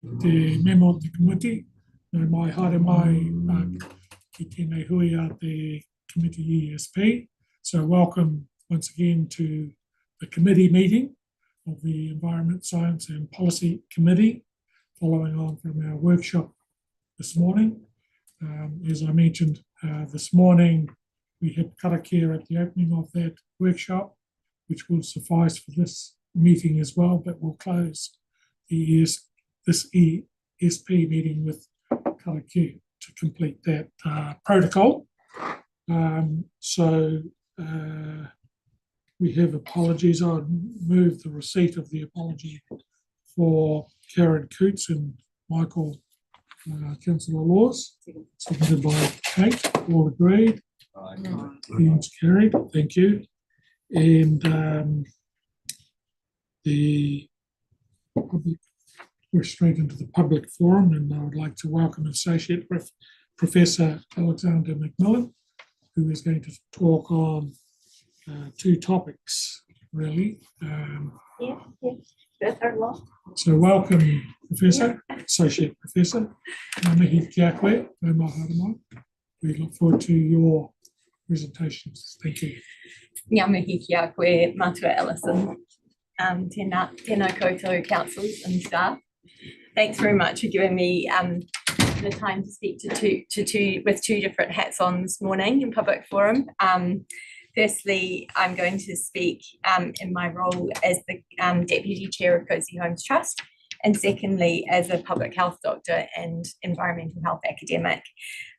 Te memo o te committee, no mai haere mai ki tēnei hui a te committee ESP. So welcome once again to the committee meeting of the Environment, Science and Policy Committee, following on from our workshop this morning. As I mentioned this morning, we had karakia at the opening of that workshop, which will suffice for this meeting as well, but we'll close this ESP meeting with karakia to complete that protocol. We have apologies. I'll move the receipt of the apology for Karen Coots and Michael Councillor Laws, submitted by Kate. All agreed. Ian's carried. Thank you. And the public, we're straight into the public forum, and I would like to welcome Associate Professor Alexander McMillan, who is going to talk on two topics, really. So welcome, Professor, Associate Professor. Ngā mihi kia koe, nau mahara mai. We look forward to your presentations. Thank you. Ngā mihi kia koe, Matua Ellison. Tēnā koutou councils and staff. Thanks very much for giving me the time to speak with two different hats on this morning in public forum. Firstly, I'm going to speak in my role as the Deputy Chair of Cosy Homes Trust, and secondly, as a public health doctor and environmental health academic.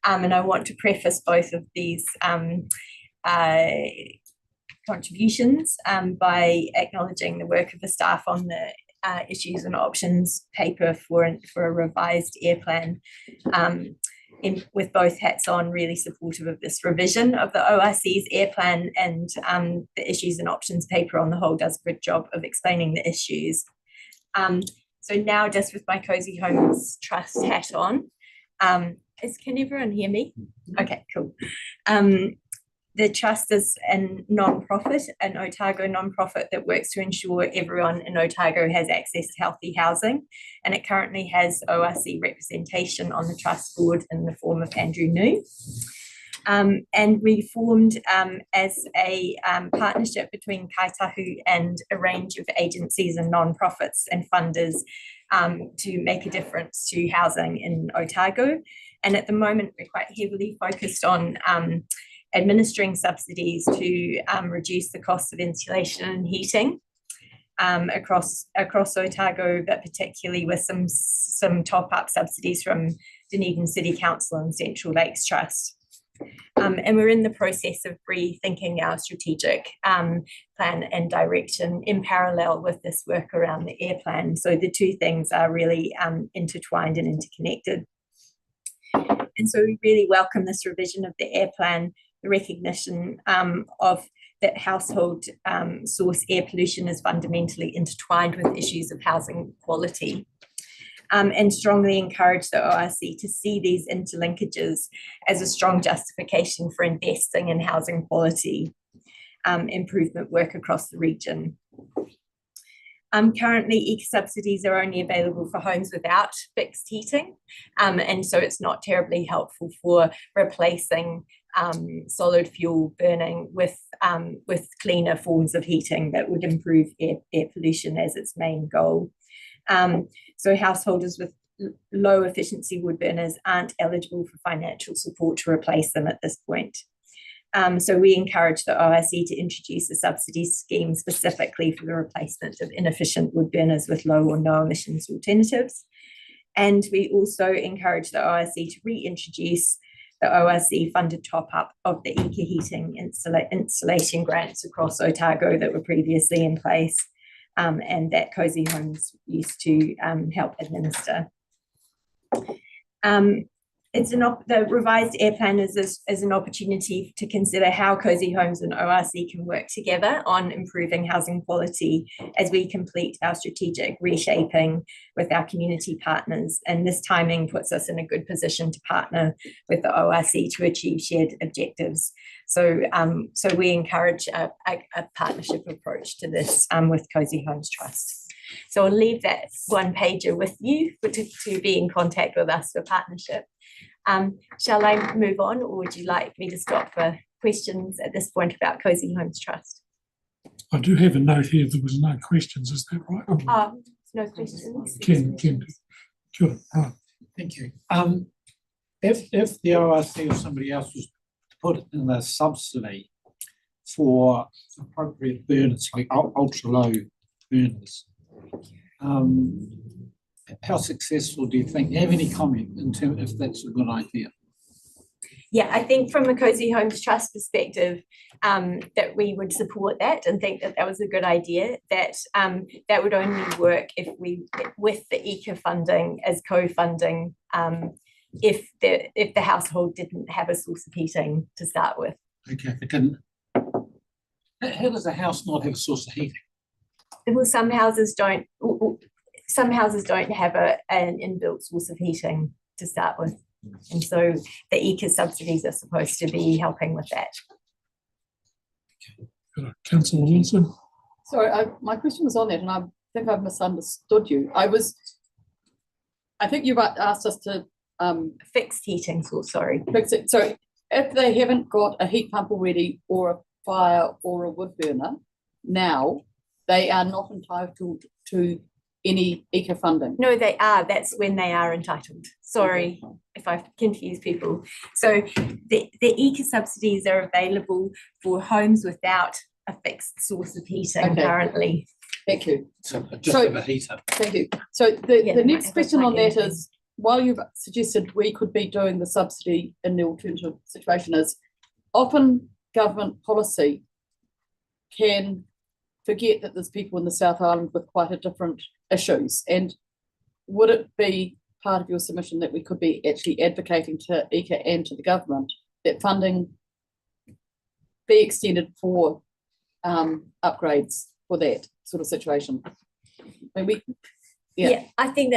And I want to preface both of these contributions by acknowledging the work of the staff on the issues and options paper for a revised air plan. With both hats on, really supportive of this revision of the ORC's air plan, and the issues and options paper on the whole does a good job of explaining the issues. So now, just with my Cosy Homes Trust hat on, can everyone hear me? Okay, cool. The Trust is a non-profit, an Otago non-profit that works to ensure everyone in Otago has access to healthy housing, and it currently has ORC representation on the Trust board in the form of Andrew New. And we formed as a partnership between Kaitahu and a range of agencies and non-profits and funders to make a difference to housing in Otago. And at the moment, we're quite heavily focused on administering subsidies to reduce the cost of insulation and heating across Otago, but particularly with some top-up subsidies from Dunedin City Council and Central Lakes Trust. And we're in the process of rethinking our strategic plan and direction in parallel with this work around the air plan. So the two things are really intertwined and interconnected. And so we really welcome this revision of the air plan, the recognition of that household source air pollution is fundamentally intertwined with issues of housing quality, and strongly encourage the ORC to see these interlinkages as a strong justification for investing in housing quality improvement work across the region. Currently, eco-subsidies are only available for homes without fixed heating, and so it's not terribly helpful for replacing solid fuel burning with cleaner forms of heating that would improve air pollution as its main goal. So householders with low efficiency wood burners aren't eligible for financial support to replace them at this point. So we encourage the ORC to introduce a subsidy scheme specifically for the replacement of inefficient wood burners with low or no emissions alternatives. And we also encourage the ORC to reintroduce the ORC funded top-up of the eco-heating installation grants across Otago that were previously in place, and that Cosy Homes used to help administer. The revised air plan is an opportunity to consider how Cosy Homes and ORC can work together on improving housing quality as we complete our strategic reshaping with our community partners. And this timing puts us in a good position to partner with the ORC to achieve shared objectives. So we encourage a partnership approach to this with Cosy Homes Trust. So I'll leave that one pager with you to be in contact with us for partnership. Shall I move on, or would you like me to stop for questions at this point about Cozy Homes Trust? I do have a note here, there was no questions, is that right? No questions. Ken, kia ora. Right. Thank you. If the ORC or somebody else was to put in a subsidy for appropriate burners, like ultra low burners, how successful do you think? Do you have any comment in terms if that's a good idea? Yeah, I think from a Cozy Homes Trust perspective, that we would support that and think that that was a good idea, that that would only work if we, with the ECA funding as co-funding, if the household didn't have a source of heating to start with. Okay, if it didn't. How does a house not have a source of heating? Well, some houses don't have an inbuilt source of heating to start with. And so the ECA subsidies are supposed to be helping with that. Councillor Wilson. Sorry, my question was on that, and I think I've misunderstood you. I think you've asked us to Fixed heating source, sorry. fix it. So if they haven't got a heat pump already, or a fire or a wood burner, now they are not entitled to any ECA funding. No, they are. That's when they are entitled. Sorry if I've confused people. So the ECA subsidies are available for homes without a fixed source of heating currently. Thank you. So just have a heater. Thank you. So the next question on that is, while you've suggested we could be doing the subsidy in the alternative situation, is often government policy can forget that there's people in the South Island with quite a different issues. And would it be part of your submission that we could be actually advocating to ECA and to the government that funding be extended for upgrades for that sort of situation? I mean, I think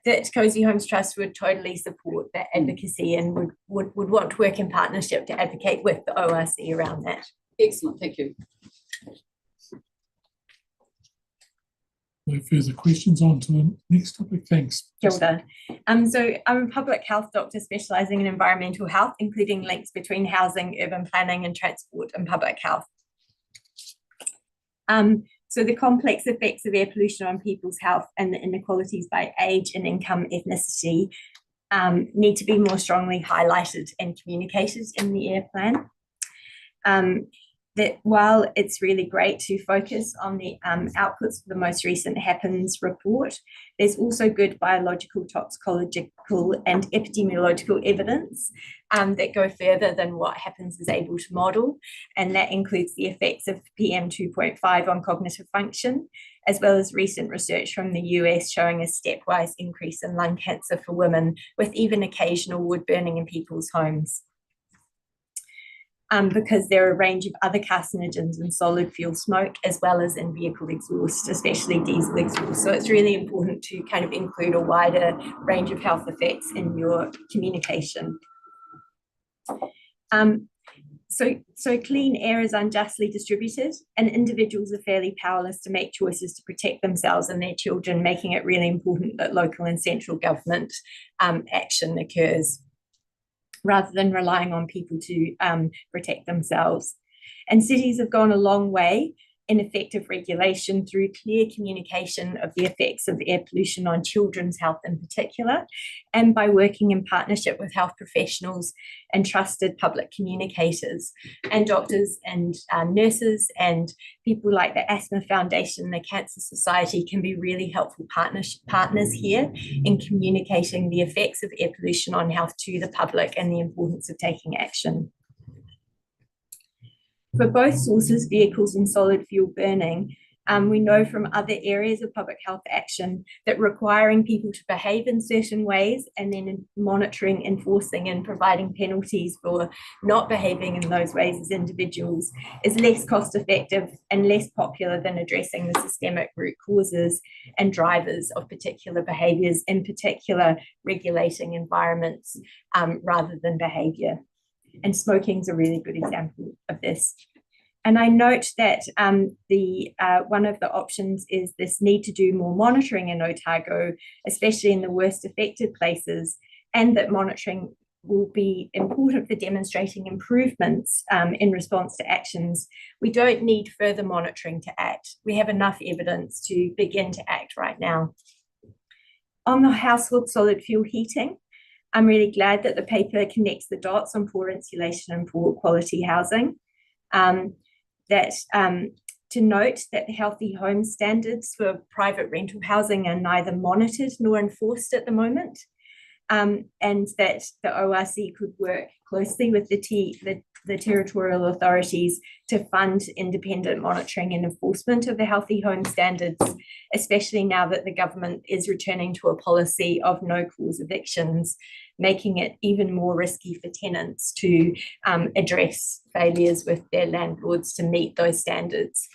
that Cozy Homes Trust would totally support that advocacy and would want to work in partnership to advocate with the ORC around that. Excellent, thank you. No further questions. On to the next topic. Thanks. Kia ora. So I'm a public health doctor specialising in environmental health, including links between housing, urban planning and transport and public health. So the complex effects of air pollution on people's health and the inequalities by age and income ethnicity need to be more strongly highlighted and communicated in the air plan. That while it's really great to focus on the outputs of the most recent HAPPENS report, there's also good biological, toxicological and epidemiological evidence that go further than what HAPPENS is able to model, and that includes the effects of PM 2.5 on cognitive function, as well as recent research from the US showing a stepwise increase in lung cancer for women, with even occasional wood burning in people's homes. Because there are a range of other carcinogens in solid fuel smoke, as well as in vehicle exhaust, especially diesel exhaust. So it's really important to kind of include a wider range of health effects in your communication. So clean air is unjustly distributed, and individuals are fairly powerless to make choices to protect themselves and their children, making it really important that local and central government action occurs, rather than relying on people to protect themselves. And cities have gone a long way in effective regulation through clear communication of the effects of air pollution on children's health in particular, and by working in partnership with health professionals and trusted public communicators and doctors and nurses and people like the Asthma Foundation, the Cancer Society can be really helpful partners here in communicating the effects of air pollution on health to the public and the importance of taking action. For both sources, vehicles and solid fuel burning, we know from other areas of public health action that requiring people to behave in certain ways and then monitoring, enforcing and providing penalties for not behaving in those ways as individuals is less cost effective and less popular than addressing the systemic root causes and drivers of particular behaviours, in particular regulating environments rather than behaviour. And smoking is a really good example of this. And I note that one of the options is this need to do more monitoring in Otago, especially in the worst affected places, and that monitoring will be important for demonstrating improvements in response to actions. We don't need further monitoring to act. We have enough evidence to begin to act right now. On the household solid fuel heating, I'm really glad that the paper connects the dots on poor insulation and poor quality housing. To note that the healthy home standards for private rental housing are neither monitored nor enforced at the moment, and that the ORC could work closely with the territorial authorities to fund independent monitoring and enforcement of the healthy home standards, especially now that the government is returning to a policy of no-cause evictions, making it even more risky for tenants to address failures with their landlords to meet those standards.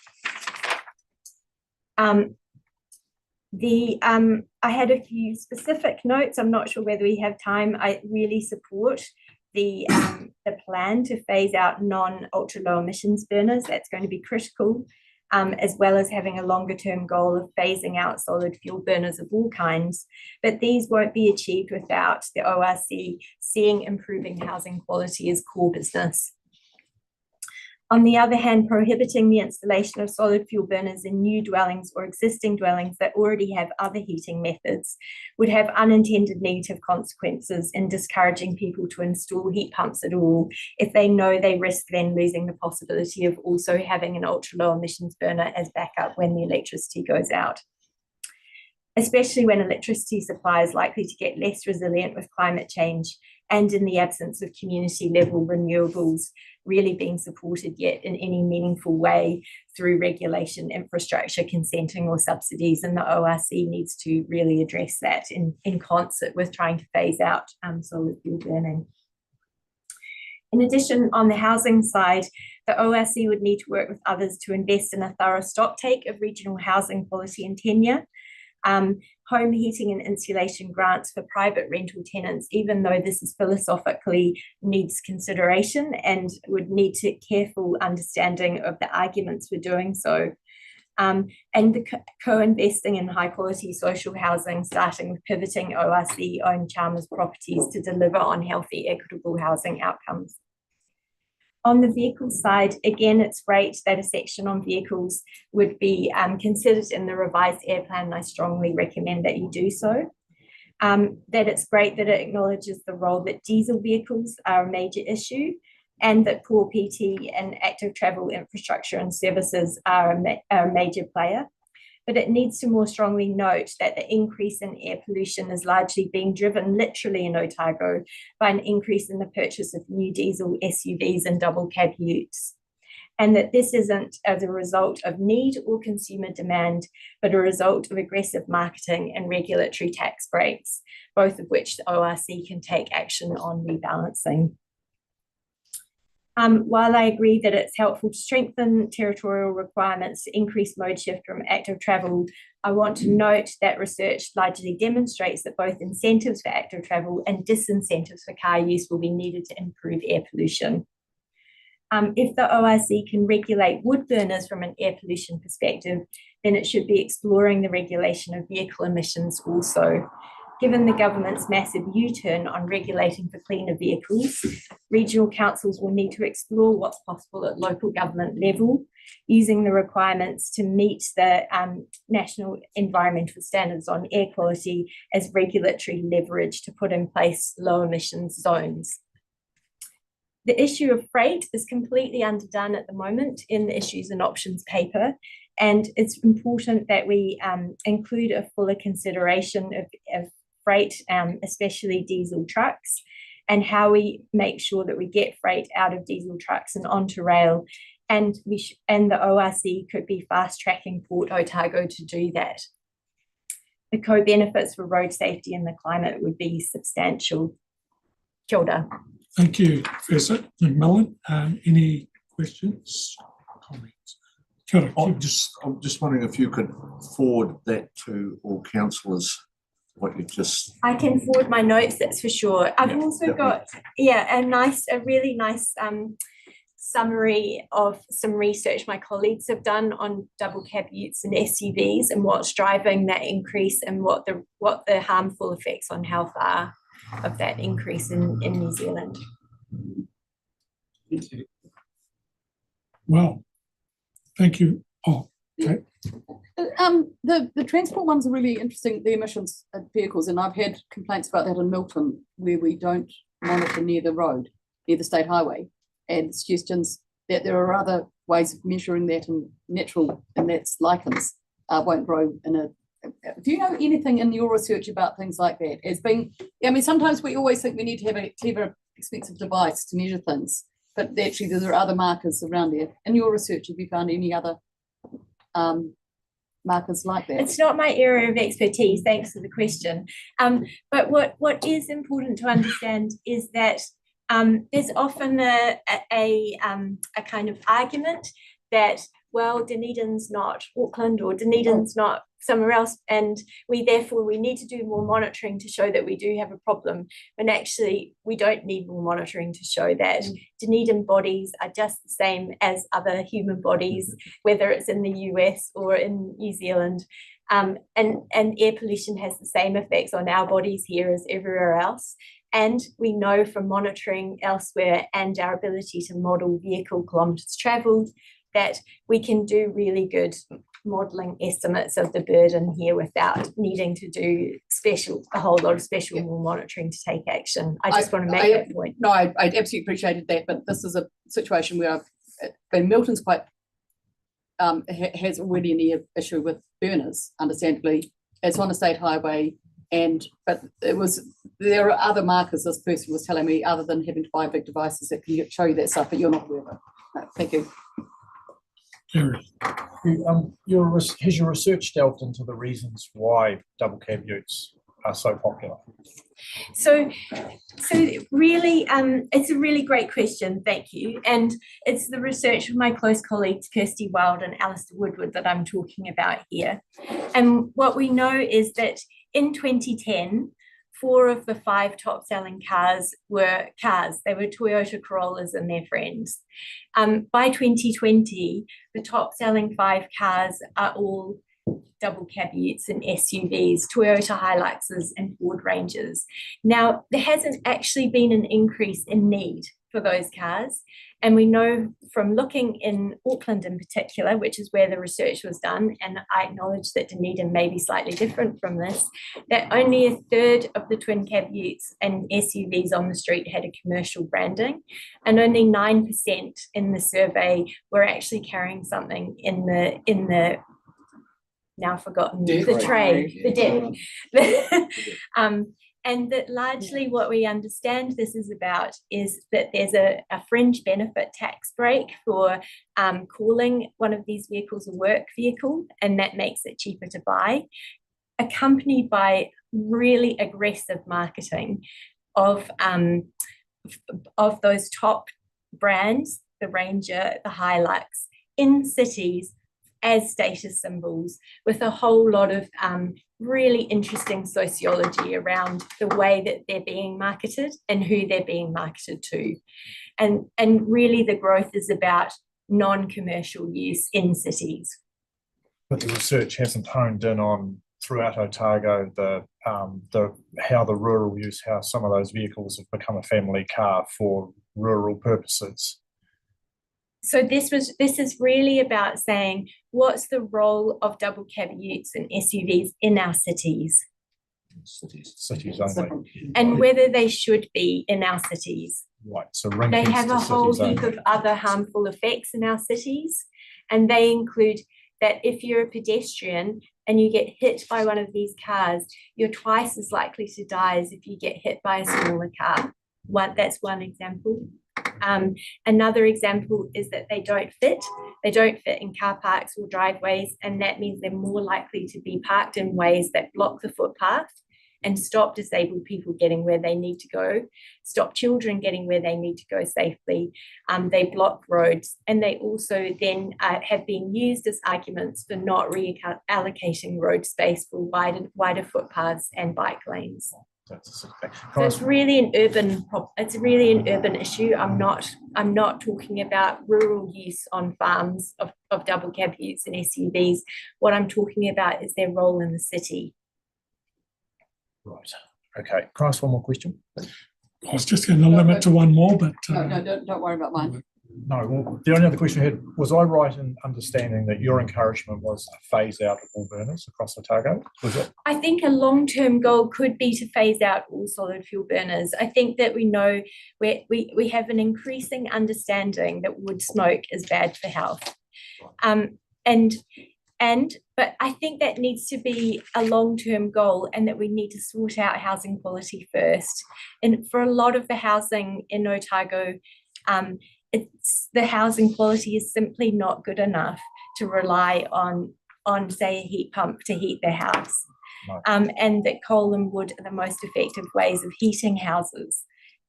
I had a few specific notes. I'm not sure whether we have time. I really support the plan to phase out non-ultra low emissions burners. That's going to be critical, as well as having a longer term goal of phasing out solid fuel burners of all kinds. But these won't be achieved without the ORC seeing improving housing quality as core business. On the other hand, prohibiting the installation of solid fuel burners in new dwellings or existing dwellings that already have other heating methods would have unintended negative consequences in discouraging people to install heat pumps at all if they know they risk then losing the possibility of also having an ultra low emissions burner as backup when the electricity goes out, especially when electricity supply is likely to get less resilient with climate change and in the absence of community level renewables really being supported yet in any meaningful way through regulation, infrastructure, consenting or subsidies. And the ORC needs to really address that in concert with trying to phase out solid fuel burning. In addition, on the housing side, the ORC would need to work with others to invest in a thorough stocktake of regional housing quality and tenure. Home heating and insulation grants for private rental tenants, even though this is philosophically needs consideration and would need to careful understanding of the arguments for doing so. And the co-investing in high quality social housing, starting with pivoting ORC-owned Chalmers properties to deliver on healthy, equitable housing outcomes. On the vehicle side, again, it's great that a section on vehicles would be considered in the revised air plan, and I strongly recommend that you do so. That it's great that it acknowledges the role that diesel vehicles are a major issue and that poor PT and active travel infrastructure and services are a major player. But it needs to more strongly note that the increase in air pollution is largely being driven literally in Otago by an increase in the purchase of new diesel SUVs and double cab utes. And that this isn't as a result of need or consumer demand, but a result of aggressive marketing and regulatory tax breaks, both of which the ORC can take action on rebalancing. While I agree that it's helpful to strengthen territorial requirements to increase mode shift from active travel, I want to note that research largely demonstrates that both incentives for active travel and disincentives for car use will be needed to improve air pollution. If the ORC can regulate wood burners from an air pollution perspective, then it should be exploring the regulation of vehicle emissions also. Given the government's massive U-turn on regulating for cleaner vehicles, regional councils will need to explore what's possible at local government level, using the requirements to meet the national environmental standards on air quality as regulatory leverage to put in place low emissions zones. The issue of freight is completely underdone at the moment in the issues and options paper, and it's important that we include a fuller consideration of freight, especially diesel trucks, and how we make sure that we get freight out of diesel trucks and onto rail. And the ORC could be fast-tracking Port Otago to do that. The co-benefits for road safety and the climate would be substantial. Kia ora. Thank you, Professor McMillan. Any questions, comments? Kia ora. I'm just wondering if you could forward that to all councillors. What you just I can forward my notes, that's for sure. I've also got a really nice summary of some research my colleagues have done on double cab utes and SUVs and what's driving that increase and what the harmful effects on health are of that increase in New Zealand. Well, thank you. Oh, okay. The transport ones are really interesting, the emissions of vehicles, and I've had complaints about that in Milton, where we don't monitor near the road, near the state highway, and suggestions that there are other ways of measuring that in natural, and that's lichens won't grow in a. Do you know anything in your research about things like that? As being, I mean, sometimes we always think we need to have a clever, expensive device to measure things, but actually there are other markers around there. In your research, have you found any other markers like that? It's not my area of expertise, thanks for the question. But what is important to understand is that there's often a kind of argument that, well, Dunedin's not Auckland or Dunedin's not somewhere else, and we need to do more monitoring to show that we do have a problem. And actually, we don't need more monitoring to show that Dunedin bodies are just the same as other human bodies, whether it's in the US or in New Zealand. And air pollution has the same effects on our bodies here as everywhere else. And we know from monitoring elsewhere and our ability to model vehicle kilometres travelled that we can do really good modelling estimates of the burden here without needing to do a whole lot of special monitoring to take action. I just want to make that point. No, I absolutely appreciated that, but this is a situation where Milton's quite has already an air issue with burners, understandably. It's on a state highway, but there are other markers, this person was telling me, other than having to buy big devices that can show you that stuff, but you're not aware of it. No, thank you. Gary. Has your research delved into the reasons why double cab utes are so popular? So really, it's a really great question, thank you. And it's the research of my close colleagues, Kirsty Wild and Alistair Woodward, that I'm talking about here. And what we know is that in 2010, 4 of the 5 top selling cars were cars. They were Toyota Corollas and their friends. By 2020, the top selling 5 cars are all double cab utes and SUVs, Toyota Hiluxes and Ford Rangers. Now, there hasn't actually been an increase in need for those cars. And we know from looking in Auckland in particular, which is where the research was done, and I acknowledge that Dunedin may be slightly different from this, that only a third of the twin cab utes and SUVs on the street had a commercial branding, and only 9% in the survey were actually carrying something in the now forgotten, the tray, the deck. And that largely what we understand this is about is that there's a fringe benefit tax break for calling one of these vehicles a work vehicle, and that makes it cheaper to buy, accompanied by really aggressive marketing of those top brands, the Ranger, the Hilux, in cities as status symbols, with a whole lot of really interesting sociology around the way that they're being marketed and who they're being marketed to. And really the growth is about non-commercial use in cities. But the research hasn't honed in on, throughout Otago, how the rural use, how some of those vehicles have become a family car for rural purposes. So this is really about saying, what's the role of double cab utes and SUVs in our cities? Cities only. And whether they should be in our cities. Right, so they have a whole heap of other harmful effects in our cities, and they include that if you're a pedestrian and you get hit by one of these cars, you're twice as likely to die as if you get hit by a smaller car. That's one example. Another example is that they don't fit in car parks or driveways, and that means they're more likely to be parked in ways that block the footpath and stop disabled people getting where they need to go, stop children getting where they need to go safely. They block roads, and they also then have been used as arguments for not reallocating road space for wider footpaths and bike lanes. That's a setback. So it's really an it's really an urban issue. I'm not talking about rural use on farms of double cab utes and SUVs. What I'm talking about is their role in the city. Right. Okay. Can I ask one more question? I was just going to limit to one more, but No, don't worry about mine. No, well, the only other question I had, was I right in understanding that your encouragement was a phase out of all burners across Otago? Was it? I think a long-term goal could be to phase out all solid fuel burners. I think that we know we have an increasing understanding that wood smoke is bad for health. But I think that needs to be a long-term goal, and that we need to sort out housing quality first. And for a lot of the housing in Otago, the housing quality is simply not good enough to rely on say a heat pump to heat their house. No. And that coal and wood are the most effective ways of heating houses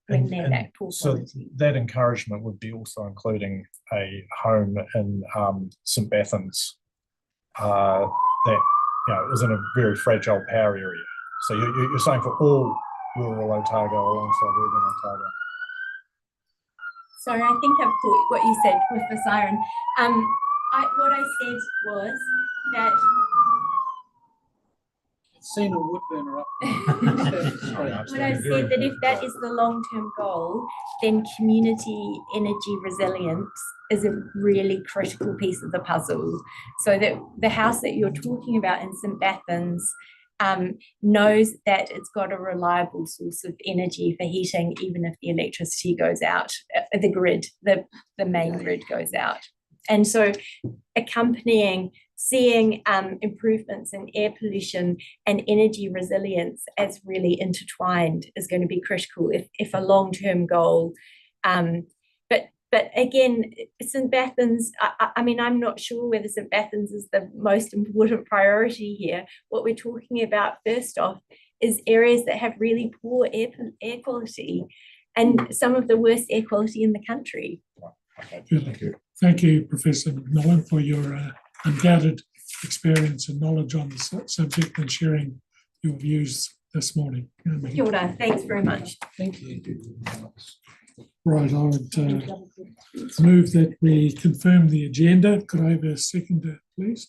when they're that poor so quality. that encouragement would be also including a home in St Bathans that is in a very fragile power area. So you're saying for all rural Otago alongside urban Otago. Sorry, I think I've caught what you said with the siren. What I said was that Seen a wood burner up. what I said that if that is the long-term goal, then community energy resilience is a really critical piece of the puzzle. So that the house that you're talking about in St Bathans knows that it's got a reliable source of energy for heating, even if the electricity goes out, the grid, the main grid goes out. And so seeing improvements in air pollution and energy resilience as really intertwined is going to be critical if a long-term goal. But again, St Bathans, I mean, I'm not sure whether St Bathans is the most important priority here. What we're talking about first off is areas that have really poor air quality and some of the worst air quality in the country. good. Thank you, Professor McMillan, for your undoubted experience and knowledge on the subject and sharing your views this morning. Kia ora, thanks very much. Thank you. Right, I would move that we confirm the agenda. Could I have a seconder, please?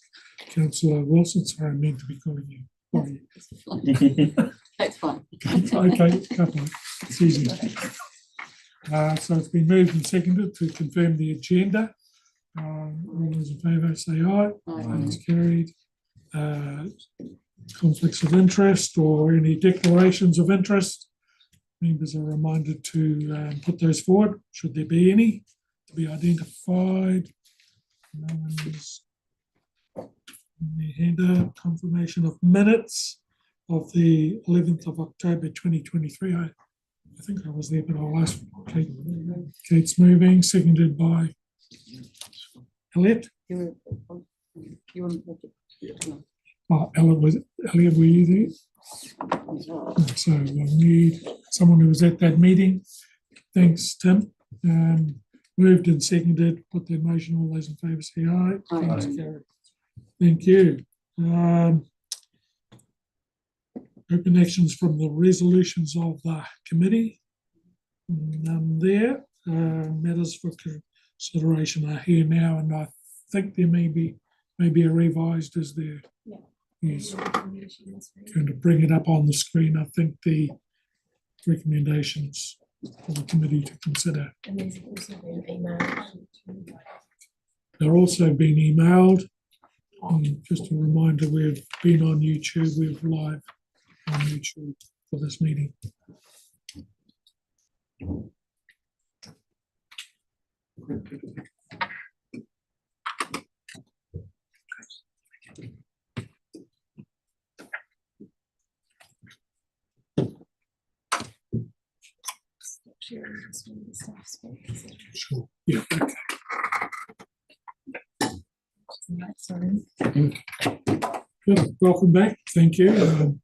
Councillor Wilson, sorry, I meant to be calling you. Sorry. That's fine. Okay, couple, it's easy. So it's been moved and seconded to confirm the agenda. All those in favour say aye. Aye. It's carried. Conflicts of interest or any declarations of interest? Members are reminded to put those forward, should there be any, to be identified. No one is in their hand up. Confirmation of minutes of the 11th of October 2023. I think I was there, but I'll ask Kate. Kate's moving, seconded by Elliot. You were Elliot, were you there? So we'll need someone who was at that meeting. Thanks, Tim. Moved and seconded, put the motion, all those in favour say aye. Aye. Carried. Thank you. Open actions from the resolutions of the committee. None there. Matters for consideration are here now, and I think there may be a revised, is there? Yeah. Yes. Going to bring it up on the screen. I think the recommendations for the committee to consider. And there's also been emailed. They're also been emailed. Just a reminder, we've been on YouTube. We're live on YouTube for this meeting. Sure. Yeah. Okay. Good. Welcome back. Thank you. I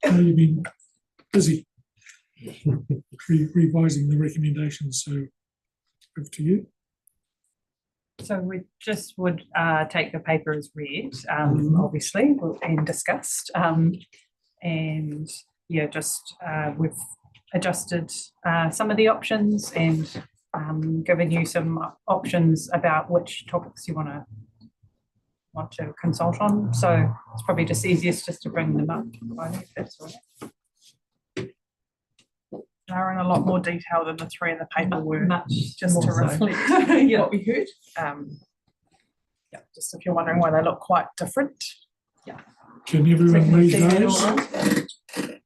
know you've been busy revising the recommendations, so over to you. So we just would take the paper as read, obviously, and discussed. And yeah, just we've adjusted some of the options and given you some options about which topics you want to consult on. So it's probably just easiest just to bring them up. If that's all right. Are in a lot more detail than the three in the paper were, Much just more to so. reflect Yeah. what we heard. Yeah, just if you're wondering why they look quite different. Can everyone read See that those? all right?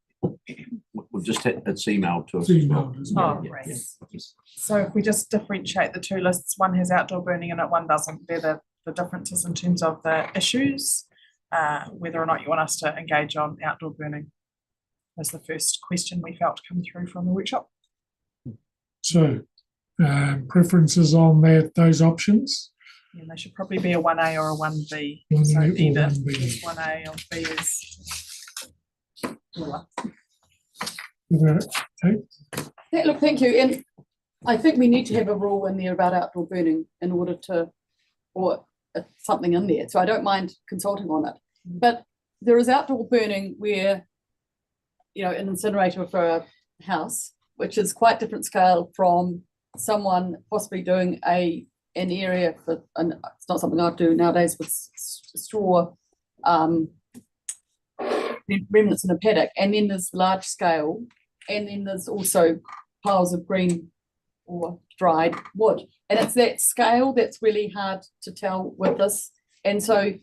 We've just had, it's emailed to us. It's as well. emailed as well. Oh, Yeah, right. yeah. So if we just differentiate the two lists, one has outdoor burning in it, one doesn't. They're the differences in terms of the issues, whether or not you want us to engage on outdoor burning. Was the first question we felt come through from the workshop. So, preferences on those options? And they should probably be a 1A or a 1B. 1A So or either 1B. is 1A or B is. Okay, Yeah, look, thank you. And I think we need to have a rule in there about outdoor burning in order to, or something in there. So I don't mind consulting on it. But there is outdoor burning where, an incinerator for a house, which is quite different scale from someone possibly doing an area for, and it's not something I do nowadays with straw, remnants in a paddock. And then there's large scale, and then there's also piles of green or dried wood. And it's that scale that's really hard to tell with this. And so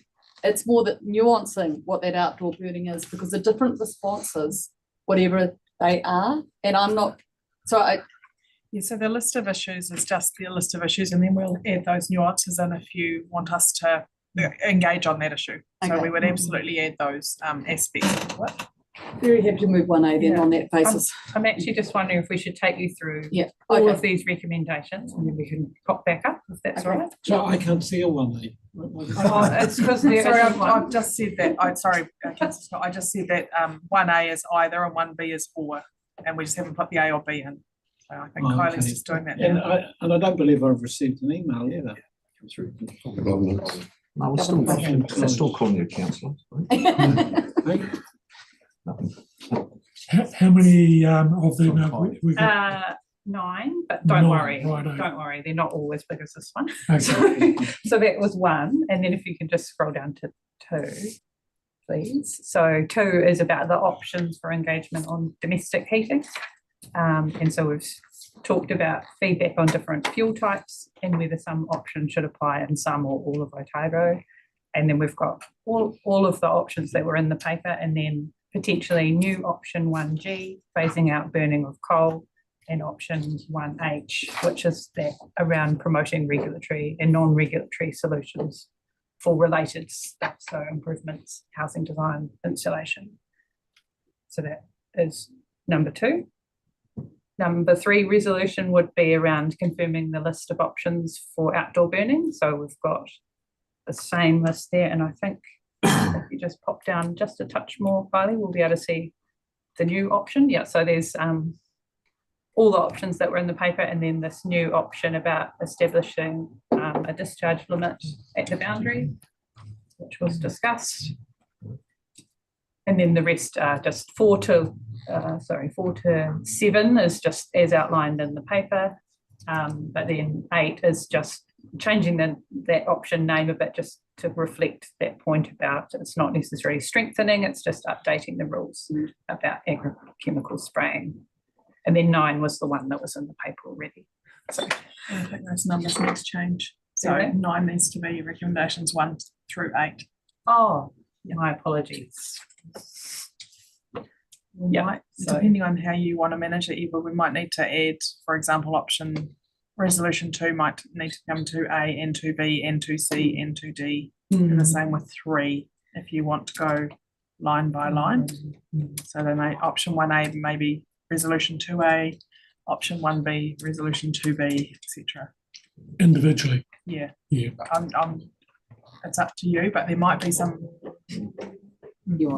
it's more that nuancing what that outdoor burning is, because the different responses, whatever they are, and I'm not, Yeah, so the list of issues is just the list of issues, and then we'll add those nuances in if you want us to engage on that issue. So Okay. we would absolutely add those aspects into it. very happy to move 1A then Yeah. on that basis. I'm actually just wondering if we should take you through Yeah, all okay. of these recommendations and then we can pop back up if that's all Okay. right. So I can't see a 1A. Oh, it's because there Sorry, isn't one. I've just said that. Councillor Scott, I just said that 1A is either and 1B is or, and we just haven't put the A or B in. So I think Oh, Kylie's okay. just doing that And now. I don't believe I've received an email either. No, we're still calling you a councillor. Hey, Nothing. how many of them have we got? 9, but don't 9, worry, righto. don't worry, they're not all as big as this one. Okay. So that was 1, and then if you can just scroll down to 2, please. So 2 is about the options for engagement on domestic heating. And so we've talked about feedback on different fuel types and whether some options should apply and some or all of Otago. And then we've got all of the options that were in the paper, and then potentially new option 1G, phasing out burning of coal, and option 1H, which is that around promoting regulatory and non-regulatory solutions for related stuff, so improvements, housing design, installation. So that is number 2. Number 3 resolution would be around confirming the list of options for outdoor burning. So we've got the same list there, and I think if you just pop down just a touch more, Kylie, we'll be able to see the new option. Yeah, so there's all the options that were in the paper, and then this new option about establishing a discharge limit at the boundary, which was discussed. And then the rest are just 4 to 7 is just as outlined in the paper. But then 8 is just changing that option name a bit just to reflect that point about it's not necessarily strengthening, it's just updating the rules about agrochemical spraying. And then 9 was the one that was in the paper already. So I think those numbers need to change. So Okay. 9 needs to be recommendations 1 through 8. Oh, my apologies. Yeah, Might, so- depending on how you want to manage it, Eva, we might need to add, for example, resolution 2 might need to come to A, N2B, N2C, N2D, and the same with 3 if you want to go line by line. So then option 1A maybe resolution 2A, option 1B, resolution 2B, etc. Individually, Yeah, yeah. it's up to you, but there might be some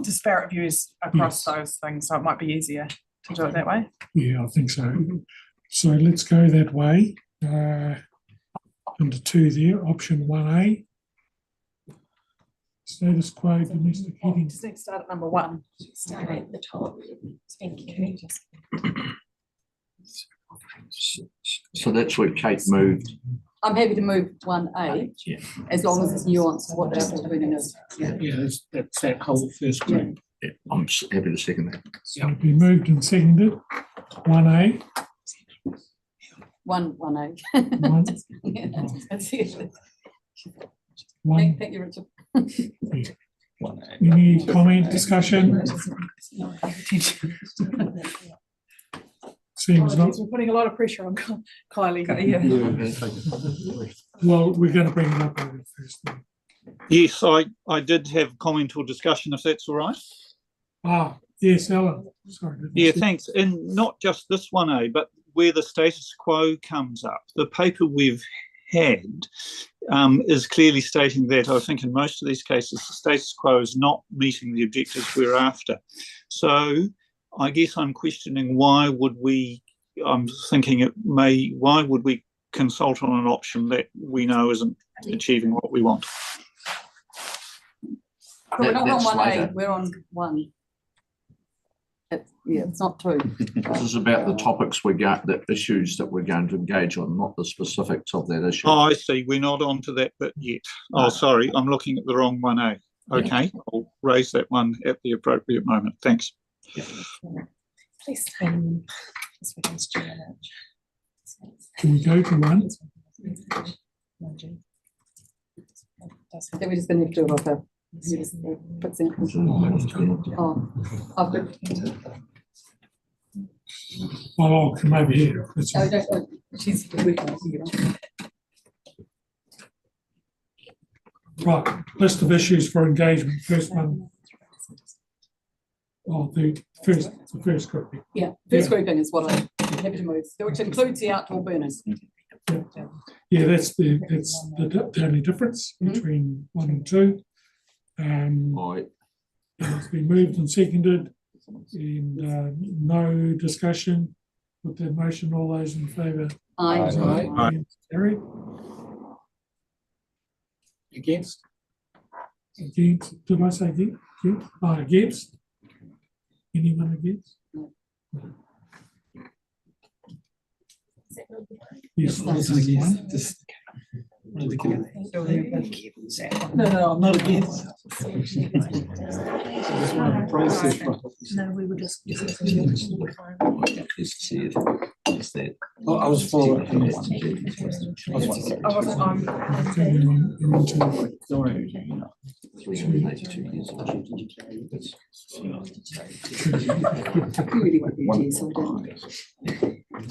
disparate views across Yes. those things, so it might be easier to do it that way. Yeah, I think so. So let's go that way. Under 2 there, option 1A. Status quo domestic heating. Just need to start at number 1. Start at the top. Thank you. So that's where Kate moved. I'm happy to move 1A, as long as it's nuanced what distance learning is. Yeah, that's that whole first group. Yeah, I'm happy to second that. So it'll be moved and seconded. 1A, 1A. one, Yeah, that's it. one. Thank you, Richard. Any comment, discussion? Seems not. We're putting a lot of pressure on Kylie. Well, we're going to bring it up over the first thing. Yes, I did have comment or discussion, if that's all right. Ah, yes, Alan, sorry. didn't Yeah, see- thanks. And not just this one, but where the status quo comes up. The paper we've had is clearly stating that I think in most of these cases, the status quo is not meeting the objectives we're after. So I guess I'm questioning why would we consult on an option that we know isn't achieving what we want? But we're not That's on 1A, later. we're on 1. It's not 2. This is about the topics the issues that we're going to engage on, not the specifics of that issue. Oh, I see. We're not onto that bit yet. Oh, sorry. I'm looking at the wrong 1A. Okay, I'll raise that one at the appropriate moment. Thanks. Please. Can we go to one? Then we're just going to have to do it off a quick sentence. Oh, I've got, Well, I'll come over here. That's all. she's working on it. Right, list of issues for engagement, first one. Oh, the first group. Yeah, first grouping is what I'm happy to move, which includes the outdoor burners. Yeah, that's the only difference Mhm. between 1 and 2. Right. It's been moved and seconded, and no discussion. With the motion, all those in favour? Aye. Carried. Against? Against, did I say against? Against? Anyone against? No. Yes, Yes, that's one. No, I'm not against. No, we were just. I was for it. I wasn't on. Okay, we're on to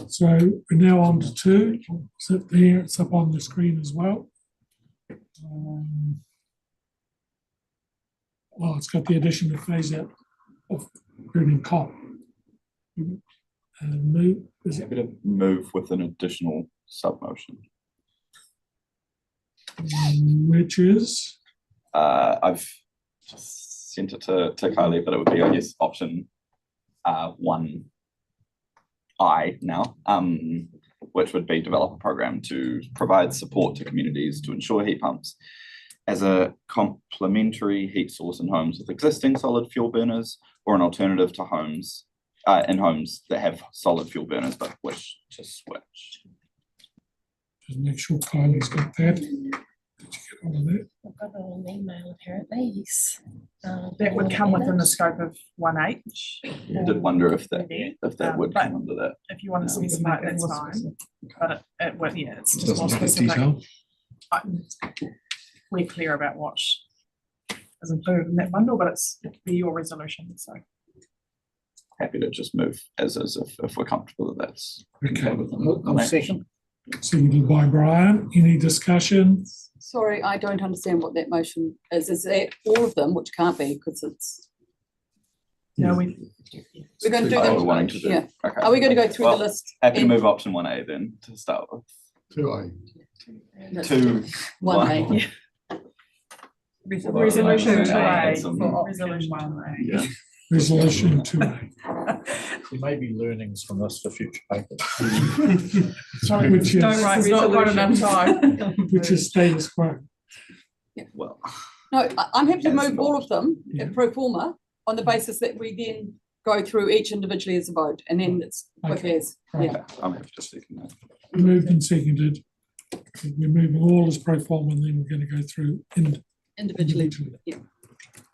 So we're now on to 2. Is it there? It's up on the screen as well. Well, it's got the addition of phase out of burning coal. Move, is it, Happy to move with an additional sub-motion. which is, I've just sent it to Kylie, but it would be, I guess, option 1I now, which would be develop a program to provide support to communities to ensure heat pumps as a complementary heat source in homes with existing solid fuel burners or an alternative to homes in homes that have solid fuel burners but wish to switch. just make sure Kylie's got that. Did you get all of that? I've got an email apparently, yes. That would come within the scope of 1H. I did wonder if that would But come under that. if you want to Yeah. specify it, that's fine. But it would, yeah, it's just more specific. We're clear about what is included in that bundle, but it's your resolution, so. Happy to just move as is if we're comfortable that that's. Okay. with them. I'll second. Seconded by Brian. Any discussion? Sorry, I don't understand what that motion is. Is that all of them, which can't be because it's, Yeah, we're going to do Oh, we're wanting to them, do. yeah. Okay. Are we going to go through the Well, list? Happy to in- move option 1A then to start with. That's Two. 1A. resolution Well, 2A, some- for resolution 1A. Yeah. Resolution 2A. There may be learnings from this for future papers. Which is, Don't write It's not quite enough resolution. time. which is status quo. Well, No, I'm happy to As move all of them Yeah. pro forma on the basis that we then go through each individually as a vote, and then it's quick Okay. as, Right. yeah. I'm happy to second that. Moved and seconded. We're moving all as pro form and then we're going to go through Individually, individually. yeah.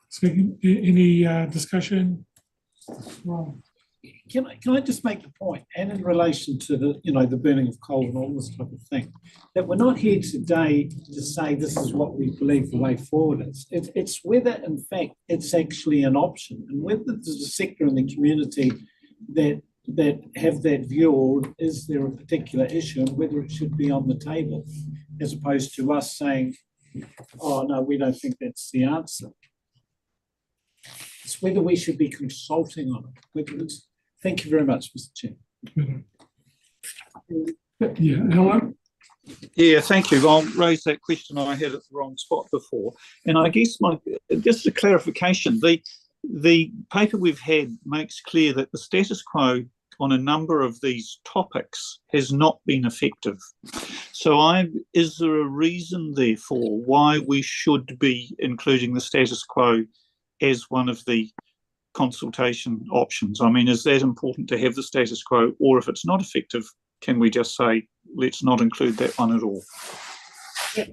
Second, any discussion? Right. Can I just make the point, and in relation to the, the burning of coal and all this type of thing, that we're not here today to say this is what we believe the way forward is. It's whether, in fact, it's actually an option, and whether there's a sector in the community that have that view, or is there a particular issue, and whether it should be on the table, as opposed to us saying, oh, no, we don't think that's the answer. It's whether we should be consulting on it, whether it's. Thank you very much, Mr. Chair. Yeah, Alan? Yeah, thank you. I'll raise that question I had at the wrong spot before. And I guess just a clarification, the paper we've had makes clear that the status quo on a number of these topics has not been effective. So is there a reason, therefore, why we should be including the status quo as one of the consultation options? I mean, is that important to have the status quo, or if it's not effective, can we just say, let's not include that one at all? Yeah,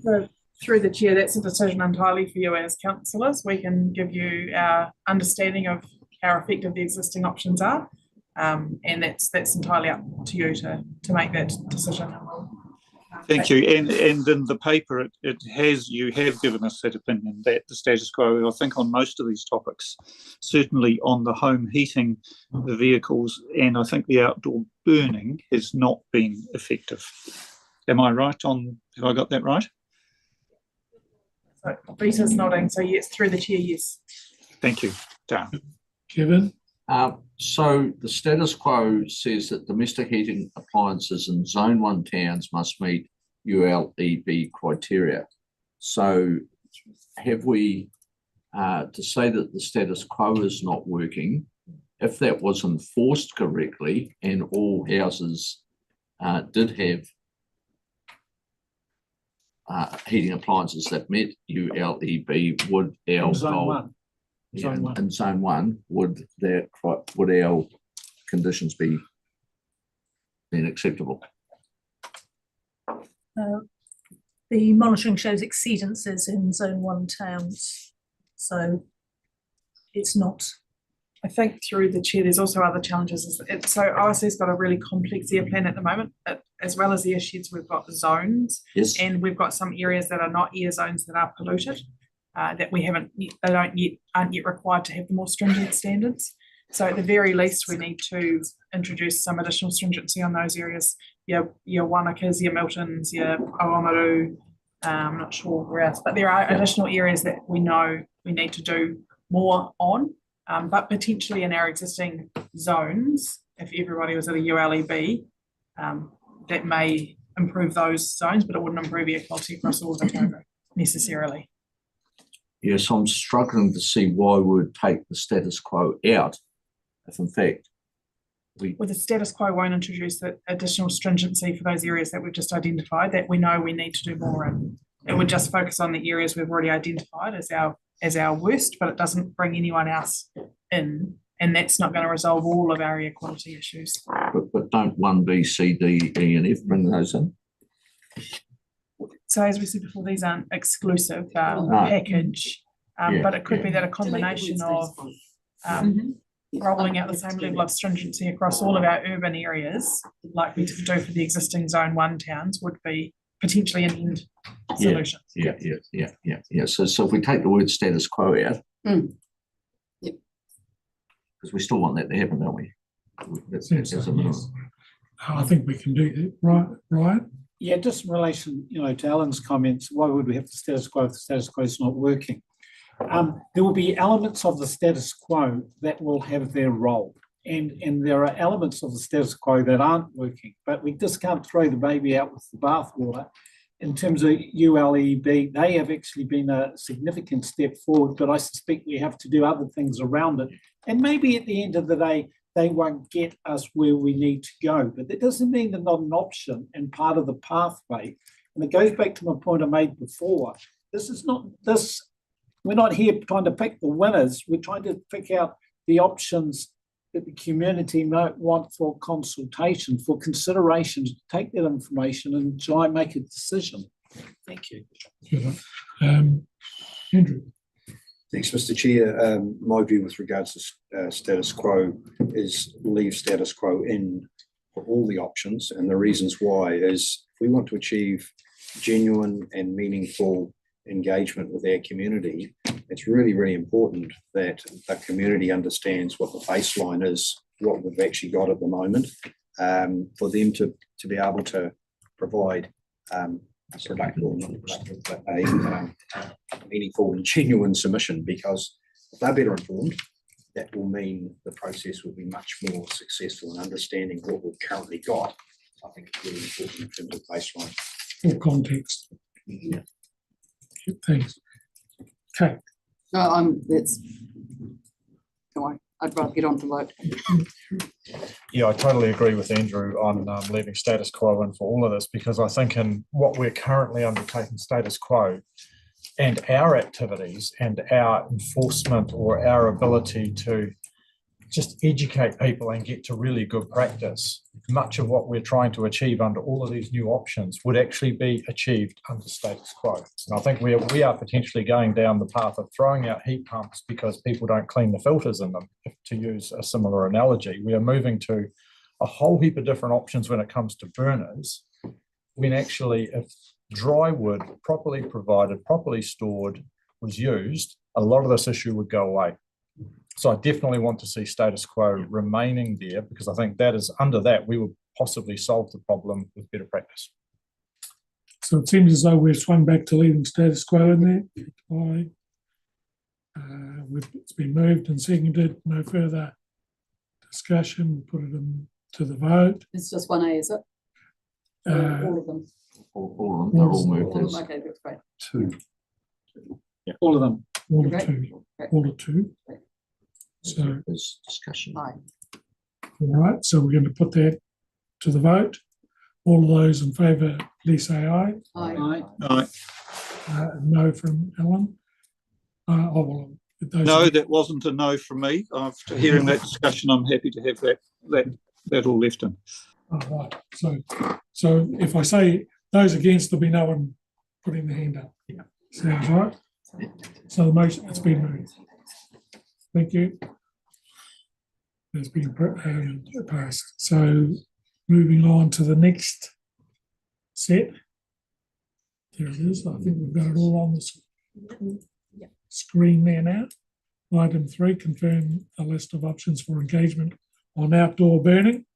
through the chair, that's a decision entirely for you as councillors. We can give you our understanding of how effective the existing options are, and that's entirely up to you to make that decision. Thank you. And in the paper, you have given us that opinion that the status quo, I think, on most of these topics, certainly on the home heating, the vehicles, and I think the outdoor burning has not been effective. Am I right have I got that right? So Rita's nodding, so yes, through the chair, yes. Thank you. Dan. Kevin? So the status quo says that domestic heating appliances in Zone 1 towns must meet ULEB criteria. So have we, to say that the status quo is not working, if that was enforced correctly and all houses did have heating appliances that met ULEB, would our In Zone goal- 1. Zone 1. in Zone 1, would our conditions be acceptable? The monitoring shows exceedances in Zone 1 towns, so it's not. I think through the chair, there's also other challenges. So OSC's got a really complex air plan at the moment, as well as the issues, we've got zones, Yes. and we've got some areas that are not air zones that are polluted, that we haven't, aren't yet required to have the more stringent standards. So at the very least, we need to introduce some additional stringency on those areas. Your Wanakas, your Miltons, your Oamaru, I'm not sure where else, but there are additional areas that we know we need to do more on. But potentially in our existing zones, if everybody was at a ULEB, that may improve those zones, but it wouldn't improve air quality across all of Otago necessarily. Yes, I'm struggling to see why we would take the status quo out if in fact Well, the status quo won't introduce the additional stringency for those areas that we've just identified that we know we need to do more in. It would just focus on the areas we've already identified as our worst, but it doesn't bring anyone else in, and that's not going to resolve all of our air quality issues. but don't 1B, C, D, E and F bring those in? So as we said before, these aren't exclusive No. package, Yeah, but it could be yeah. that a combination of rolling out the same level of stringency across all of our urban areas, like we do for the existing Zone 1 towns, would be potentially an end solution. Yeah. So if we take the word status quo out, Yep. because we still want that to happen, don't we? That's a minimum. Yes. I think we can do that, right? Yeah, just in relation, to Alan's comments, why would we have the status quo if the status quo is not working? There will be elements of the status quo that will have their role. And there are elements of the status quo that aren't working, but we just can't throw the baby out with the bathwater. In terms of ULEB, they have actually been a significant step forward, but I suspect we have to do other things around it. And maybe at the end of the day, they won't get us where we need to go, but that doesn't mean they're not an option and part of the pathway. And it goes back to my point I made before. We're not here trying to pick the winners. We're trying to pick out the options that the community might want for consultation, for consideration, to take that information and try and make a decision. Thank you. Andrew. Thanks, Mr. Chair. My view with regards to status quo is leave status quo in for all the options, and the reasons why is if we want to achieve genuine and meaningful engagement with our community, it's really, really important that the community understands what the baseline is, what we've actually got at the moment, for them to be able to provide a meaningful and genuine submission, because if they're better informed, that will mean the process will be much more successful in understanding what we've currently got. I think it's really important in terms of baseline. For context. Yeah. Thanks. Okay. No, that's, don't worry, I'd rather get on to vote. Yeah, I totally agree with Andrew on leaving status quo in for all of this, because I think in what we're currently undertaking, status quo, and our activities and our enforcement or our ability to just educate people and get to really good practice, much of what we're trying to achieve under all of these new options would actually be achieved under status quo. And I think we are potentially going down the path of throwing out heat pumps because people don't clean the filters in them, to use a similar analogy. We are moving to a whole heap of different options when it comes to burners, when actually if dry wood properly provided, properly stored was used, a lot of this issue would go away. So I definitely want to see status quo remaining there, because I think that is under that we will possibly solve the problem with better practice. So it seems as though we've swung back to leaving status quo in there. It's been moved and seconded. No further discussion. Put it to the vote. It's just 1A, is it? All of them. All of them, they're all moved. All of them, okay, that's great. Two. All of them. All of Okay. two. All of two. So, There's discussion. Aye. all right, so we're going to put that to the vote. All of those in favour, please say aye. Aye. Aye. No from Ellen. Well, those No, that wasn't a no from me. After hearing that discussion, I'm happy to have that all left in. Oh, right. So if I say those against, there'll be no one putting the hand up. Yeah. Sounds right. So the motion has been moved. Thank you. It's been passed. So moving on to the next set. There it is. I think we've got it all on the screen there now. Item 3, confirm a list of options for engagement on outdoor burning.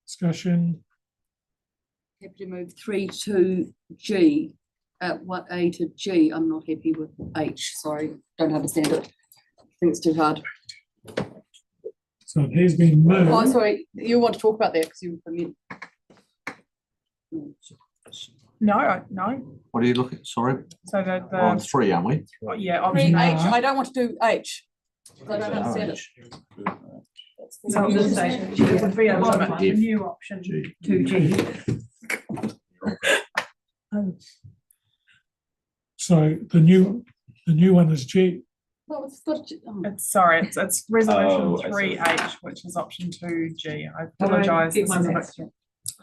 Discussion. Happy to move 3 to G. What A to G? I'm not happy with H. Sorry, don't understand it. I think it's too hard. So it has been moved. Oh, sorry. You want to talk about that because you permit. No. What are you looking, sorry? So the We're on 3, aren't we? yeah, H. option I don't want to do H. I don't understand it. So it would be a new option to G. So the new one is G. Well, it's got. It's resolution Oh, I see. 3H, which is option 2G. I apologise. Get This my is a bit question.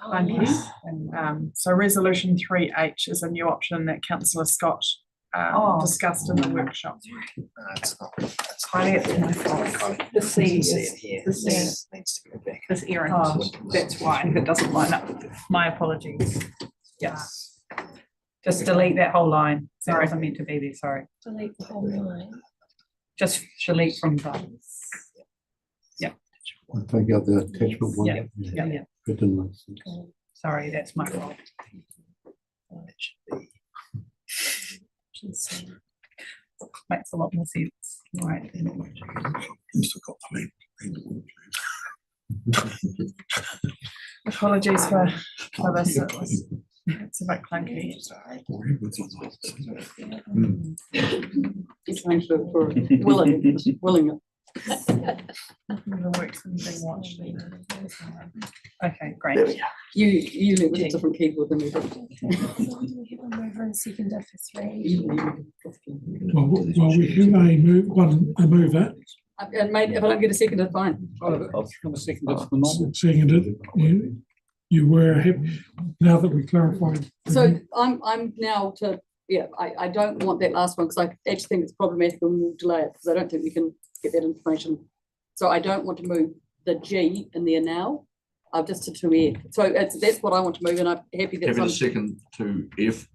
And, so resolution 3H is a new option that Councillor Scott discussed in the workshop. Highly it's my fault. The C is this errand. That's why it doesn't line up. My apologies. Yes. Just delete that whole line. That wasn't meant to be there, sorry. Delete the whole line. Just delete from the. I take out the attachment one. Yeah. It didn't make sense. Sorry, that's my fault. Makes a lot more sense. Right. Apologies for this. It's a bit clunky. It's trying to for willing. The work's been being watched. Okay, great. You live with a different keyboard than we do. Over and second for 3. Well, we have a mover, And made, if I don't get a second, it's fine. I'm a second, that's the normal. seconded, you were happy, now that we clarified. So I'm now to, yeah, I don't want that last one because I actually think it's problematic and we'll delay it because I don't think we can get that information. So I don't want to move the G in there now. I've just to F. So that's what I want to move, and I'm happy that Have some. a second to F.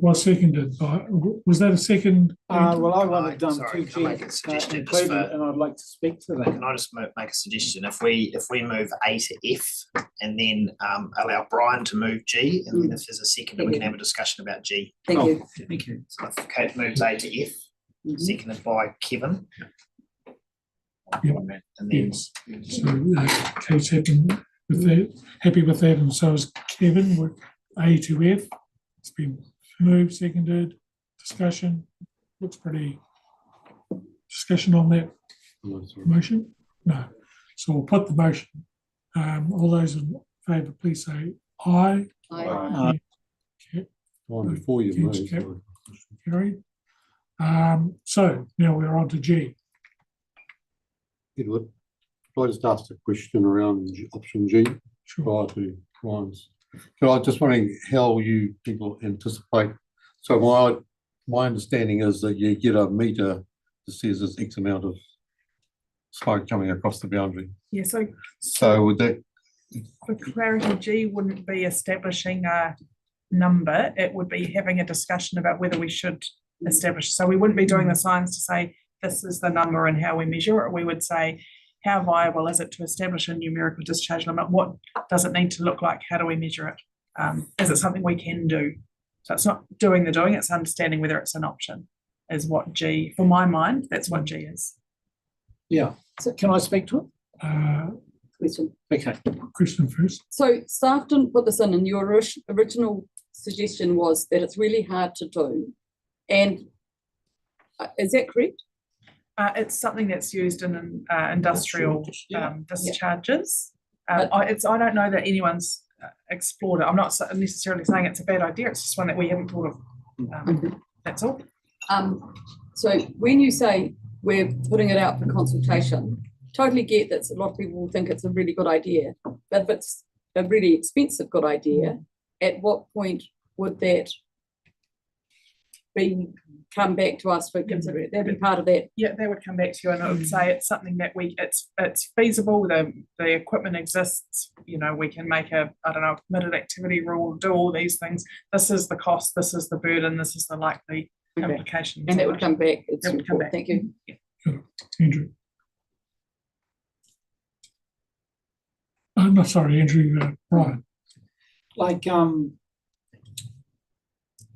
Was seconded by, was that a second? Well, I wanted Sorry, two can I make G a suggestion just included, for- and I'd like to speak to that. Can I just make a suggestion? If we move A to F and then allow Brian to move G, and then if there's a second, we can have a discussion about G. Thank you. Thank you. So if Kate moves A to F, seconded by Kevin. Yeah. And then Yes, so Kate's happy with that, and so is Kevin with A to F. It's been moved, seconded, discussion, looks pretty, discussion on that motion? No, so we'll put the motion. All those in favour, please say aye. Aye. Before you move. Carried. So now we're on to G. Edward, could I just ask a question around option G Sure. prior to Ryan's? So I'm just wondering how you people anticipate, so my understanding is that you get a meter that says there's X amount of smoke coming across the boundary. Yeah, so So would that, for clarity, G wouldn't be establishing a number, it would be having a discussion about whether we should establish. So we wouldn't be doing the signs to say this is the number and how we measure it. We would say, how viable is it to establish a numerical discharge limit? What does it need to look like? How do we measure it? Is it something we can do? So it's not doing, it's understanding whether it's an option, is what G, for my mind, that's what G is. Yeah, so can I speak to it? Question. Okay. Question first. So staff didn't put this in, and your original suggestion was that it's really hard to do. And is that correct? It's something that's used in industrial discharges. I don't know that anyone's explored it. I'm not necessarily saying it's a bad idea. It's just one that we haven't thought of. That's all. So when you say we're putting it out for consultation, totally get that a lot of people will think it's a really good idea. But if it's a really expensive good idea, at what point would that come back to us for consideration? That'd be part of that. Yeah, they would come back to you and I would say it's something that it's feasible, the equipment exists, we can make a permitted activity rule, do all these things. This is the cost, this is the burden, this is the likely implications. And that would come back. That would come back. Thank you. Andrew. I'm not sorry, Andrew, Brian. Like,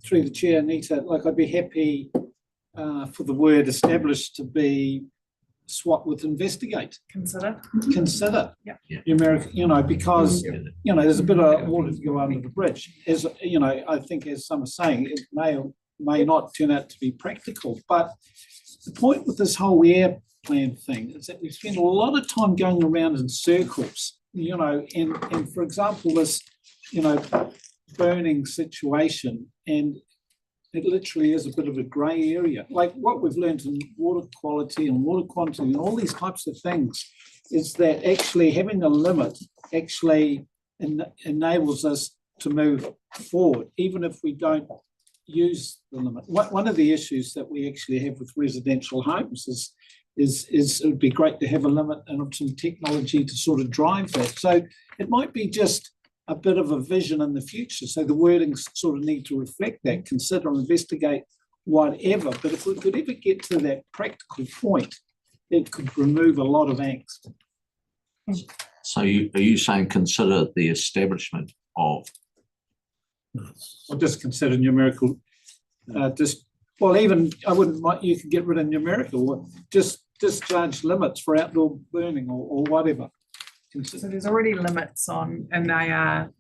through the chair, Anita, like I'd be happy for the word established to be swapped with investigate. Consider. Yeah. Numerical, because, there's a bit of water to go under the bridge. As, I think as some are saying, it may or may not turn out to be practical. But the point with this whole air plan thing is that we spend a lot of time going around in circles, and for example, this, burning situation, and it literally is a bit of a grey area. Like what we've learned in water quality and water quantity and all these types of things is that actually having a limit actually enables us to move forward, even if we don't use the limit. One of the issues that we actually have with residential homes is it would be great to have a limit and some technology to sort of drive that. So it might be just a bit of a vision in the future. So the wordings sort of need to reflect that, consider, investigate, whatever. But if we could ever get to that practical point, it could remove a lot of angst. So are you saying consider the establishment of? Or just consider numerical, even I wouldn't mind, you could get rid of numerical, or just discharge limits for outdoor burning or whatever. So there's already limits on, and they are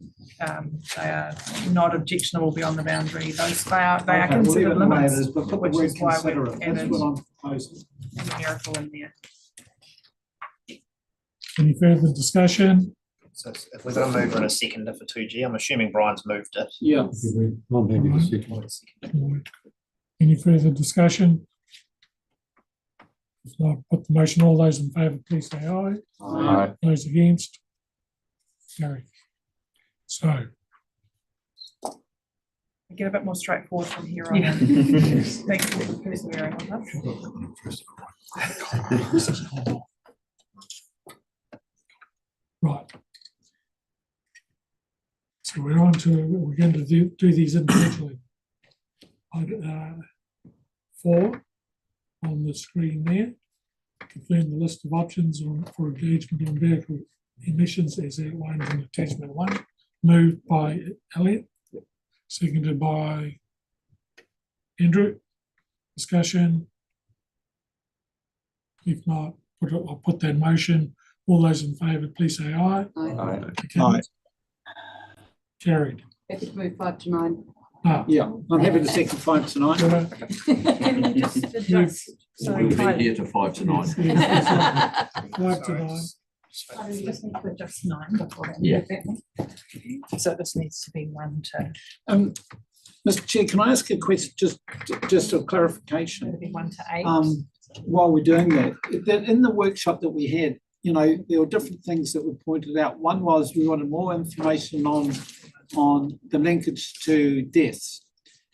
not objectionable beyond the boundary. They are considered limits, which is why we've added numerical in there. Any further discussion? So if we're gonna move in a seconder for 2G, I'm assuming Brian's moved it. Yeah. I'm happy to second. Any further discussion? If not, put the motion, all those in favour, please say aye. Aye. Those against? Carried. So, Get a bit more straightforward from here on in. Thank you for persevering on that. right. So we're going to do these individually. Four on the screen there. Confirm the list of options for engagement on vehicle emissions as outlined in attachment 1. Moved by Elliot, seconded by Andrew. Discussion. If not, I'll put that motion. All those in favour, please say aye. Aye. Against? Carried. Happy to move 5 to 9. Yeah, I'm happy to second 5 tonight. Can you just adjust? Sorry, We'll be here to 5 to 9. 5 to 9. You just need to adjust 9 before that. Yeah. So this needs to be 1 to, Mr. Chair, can I ask a question, just a clarification? it'll be 1 to 8. While we're doing that, in the workshop that we had, you know, there were different things that were pointed out. One was we wanted more information on the linkage to deaths.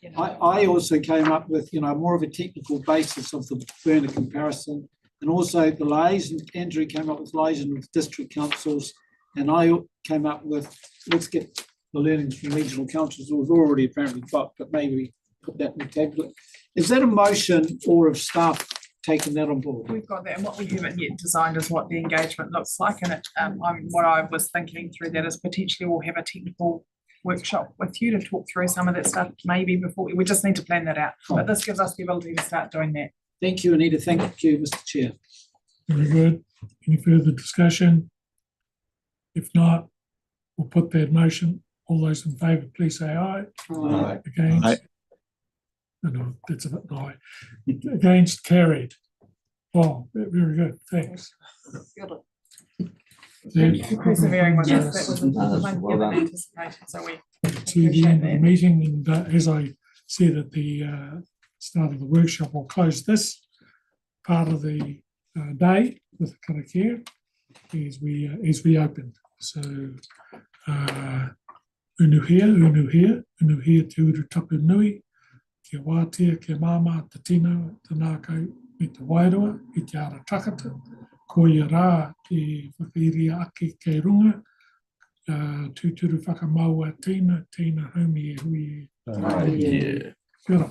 You know, I also came up with, you know, more of a technical basis of the burner comparison, and also the liaison. Andrew came up with liaison with district councils, and I came up with, let's get the learnings from regional councils. It was already apparently got, but maybe put that in the tablet. Is that a motion, or have staff taken that on board? We've got that, and what we haven't yet designed is what the engagement looks like, and what I was thinking through that is potentially we'll have a technical workshop with you to talk through some of that stuff, maybe before, we just need to plan that out, but this gives us the ability to start doing that. Thank you, Anita. Thank you, Mr. Chair. Very good. Any further discussion? If not, we'll put that motion. All those in favour, please say aye. Aye. Against? Aye. No, that's a bit high. Against, carried. Oh, very good, thanks. Got it. Thank you for persevering with us, that was Well one done. anticipated, so we To the end of the meeting, and as I said at the start of the workshop, I'll close this part of the day with a kind of care as we open. So unuhia te uru tapu nui, kia wātia, kia māma, te tino, te nākau, me te wairua, i te ara takata, ko ia rā te whakairia ake kei runga, tūturu whakamaua tīna, tīna haumi e hui e. Yeah. Kia ora.